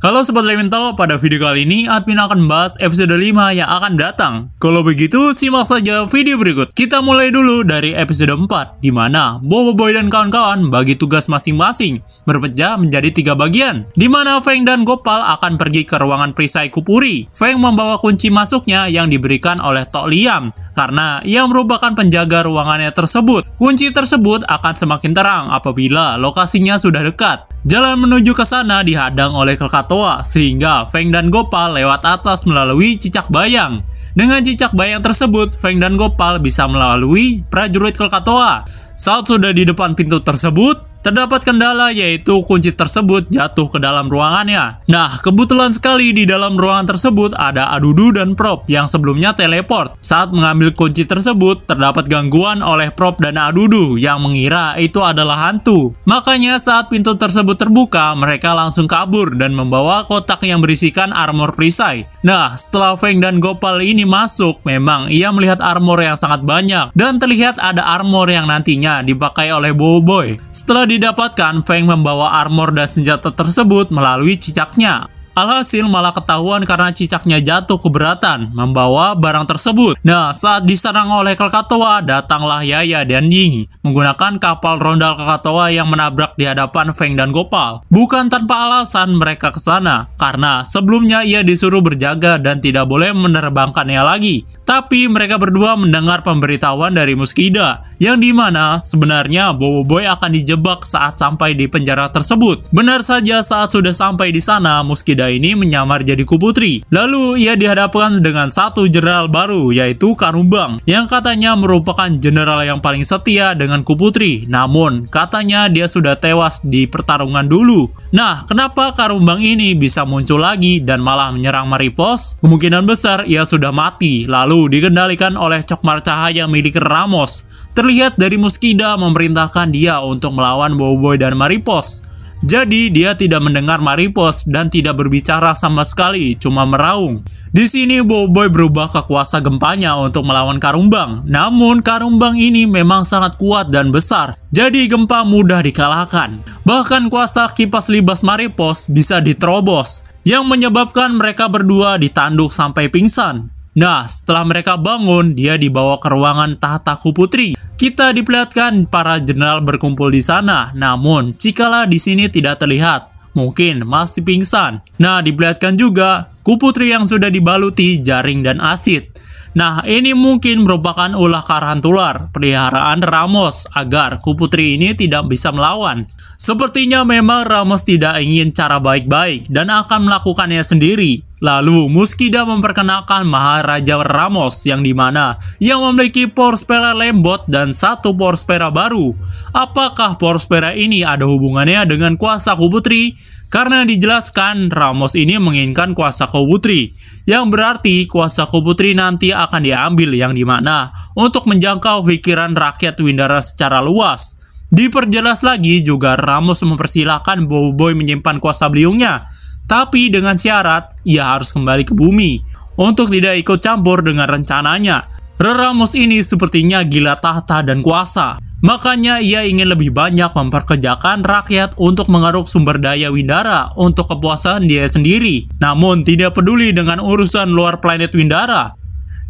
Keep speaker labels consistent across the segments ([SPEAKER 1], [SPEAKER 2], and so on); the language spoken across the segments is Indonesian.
[SPEAKER 1] Halo Sobat Elemental, pada video kali ini admin akan membahas episode 5 yang akan datang. Kalau begitu, simak saja video berikut. Kita mulai dulu dari episode 4, di mana Bobo Boy dan kawan-kawan bagi tugas masing-masing, berpecah menjadi 3 bagian, di mana Feng dan Gopal akan pergi ke ruangan perisai Kupuri. Feng membawa kunci masuknya yang diberikan oleh Tok Liam, karena ia merupakan penjaga ruangannya tersebut. Kunci tersebut akan semakin terang apabila lokasinya sudah dekat. Jalan menuju ke sana dihadang oleh Krakatoa, sehingga Feng dan Gopal lewat atas melalui cicak bayang. Dengan cicak bayang tersebut, Feng dan Gopal bisa melalui prajurit Krakatoa. Saat sudah di depan pintu tersebut, terdapat kendala, yaitu kunci tersebut jatuh ke dalam ruangannya. Nah, kebetulan sekali di dalam ruangan tersebut ada Adudu dan Prop yang sebelumnya teleport. Saat mengambil kunci tersebut, terdapat gangguan oleh Prop dan Adudu yang mengira itu adalah hantu. Makanya saat pintu tersebut terbuka, mereka langsung kabur dan membawa kotak yang berisikan armor perisai. Nah, setelah Feng dan Gopal ini masuk, memang ia melihat armor yang sangat banyak dan terlihat ada armor yang nantinya dipakai oleh Bobo Boy. Setelah didapatkan, Feng membawa armor dan senjata tersebut melalui cicaknya. Alhasil malah ketahuan karena cicaknya jatuh keberatan membawa barang tersebut. Nah, saat diserang oleh Krakatoa, datanglah Yaya dan Ying menggunakan kapal rondal Krakatoa yang menabrak di hadapan Feng dan Gopal. Bukan tanpa alasan mereka ke sana, karena sebelumnya ia disuruh berjaga dan tidak boleh menerbangkannya lagi. Tapi mereka berdua mendengar pemberitahuan dari Muskida, yang dimana sebenarnya Bobo Boy akan dijebak saat sampai di penjara tersebut. Benar saja, saat sudah sampai di sana, Muskida ini menyamar jadi Kuputri. Lalu ia dihadapkan dengan satu jenderal baru, yaitu Karumbang, yang katanya merupakan jenderal yang paling setia dengan Kuputri. Namun katanya dia sudah tewas di pertarungan dulu. Nah, kenapa Karumbang ini bisa muncul lagi dan malah menyerang Maripos? Kemungkinan besar ia sudah mati, lalu dikendalikan oleh Cokmar Cahaya milik Ramos. Terlihat dari Muskida memerintahkan dia untuk melawan Bobo Boy dan Maripos. Jadi dia tidak mendengar Maripos dan tidak berbicara sama sekali, cuma meraung. Di sini Bobo Boy berubah ke kuasa gempanya untuk melawan Karumbang. Namun Karumbang ini memang sangat kuat dan besar, jadi gempa mudah dikalahkan. Bahkan kuasa kipas libas Maripos bisa diterobos, yang menyebabkan mereka berdua ditanduk sampai pingsan. Nah, setelah mereka bangun, dia dibawa ke ruangan tahta Kuputri. Kita diperlihatkan para jenderal berkumpul di sana, namun jikalau di sini tidak terlihat, mungkin masih pingsan. Nah, diperlihatkan juga Kuputri yang sudah dibaluti jaring dan asid. Nah, ini mungkin merupakan ulah Karantular, peliharaan Ramos, agar Kuputri ini tidak bisa melawan. Sepertinya memang Ramos tidak ingin cara baik-baik dan akan melakukannya sendiri. Lalu Muskida memperkenalkan Maharaja Ramos yang dimana yang memiliki Power Spera Lembot dan satu Power Spera baru. Apakah Power Spera ini ada hubungannya dengan kuasa Kuputri? Karena dijelaskan Ramos ini menginginkan kuasa Kuputri, yang berarti kuasa Kuputri nanti akan diambil, yang dimana untuk menjangkau pikiran rakyat Windara secara luas. Diperjelas lagi juga Ramos mempersilahkan Bobo Boy menyimpan kuasa beliungnya, tapi dengan syarat ia harus kembali ke bumi untuk tidak ikut campur dengan rencananya. Ramos ini sepertinya gila tahta dan kuasa. Makanya ia ingin lebih banyak memperkerjakan rakyat untuk mengeruk sumber daya Windara untuk kepuasan dia sendiri. Namun tidak peduli dengan urusan luar planet Windara.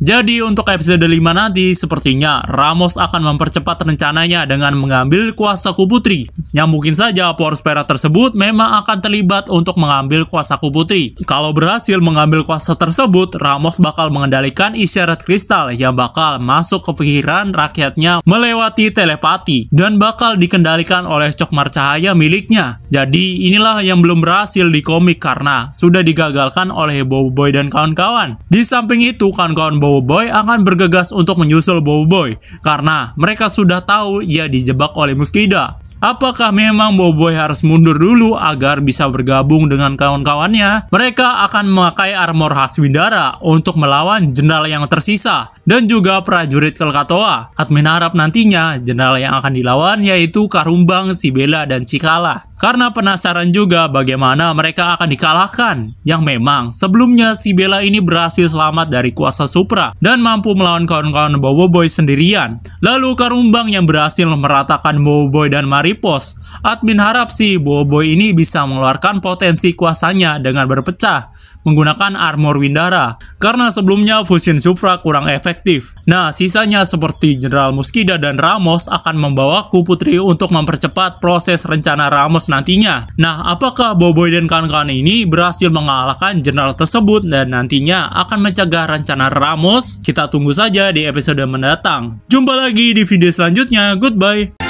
[SPEAKER 1] Jadi untuk episode 5 nanti, sepertinya Ramos akan mempercepat rencananya dengan mengambil kuasa Kuputri. Yang mungkin saja Power Spera tersebut memang akan terlibat untuk mengambil kuasa Kuputri. Kalau berhasil mengambil kuasa tersebut, Ramos bakal mengendalikan isyarat kristal yang bakal masuk ke pikiran rakyatnya melewati telepati dan bakal dikendalikan oleh Cokmar Cahaya miliknya. Jadi inilah yang belum berhasil di komik karena sudah digagalkan oleh Bobo Boy dan kawan-kawan. Di samping itu, kawan-kawan Bobo Boy akan bergegas untuk menyusul Bobo Boy karena mereka sudah tahu ia dijebak oleh Muskida. Apakah memang Bobo Boy harus mundur dulu agar bisa bergabung dengan kawan-kawannya? Mereka akan memakai armor khas Windara untuk melawan jenderal yang tersisa dan juga prajurit Krakatoa. Admin harap nantinya jenderal yang akan dilawan yaitu Karumbang, Sibela, dan Cikala. karena penasaran juga bagaimana mereka akan dikalahkan. Yang memang sebelumnya si Bella ini berhasil selamat dari kuasa Supra dan mampu melawan kawan-kawan Boboiboy sendirian. Lalu Karumbang yang berhasil meratakan Boboiboy dan Maripos. Admin harap si Boboiboy ini bisa mengeluarkan potensi kuasanya dengan berpecah menggunakan armor Windara, karena sebelumnya Fusion Supra kurang efektif. Nah, sisanya seperti Jenderal Muskida dan Ramos akan membawa Putri untuk mempercepat proses rencana Ramos nantinya. Nah, apakah Boboiboy dan kawan-kawan ini berhasil mengalahkan Jenderal tersebut dan nantinya akan mencegah rencana Ramos? Kita tunggu saja di episode mendatang. Jumpa lagi di video selanjutnya. Goodbye.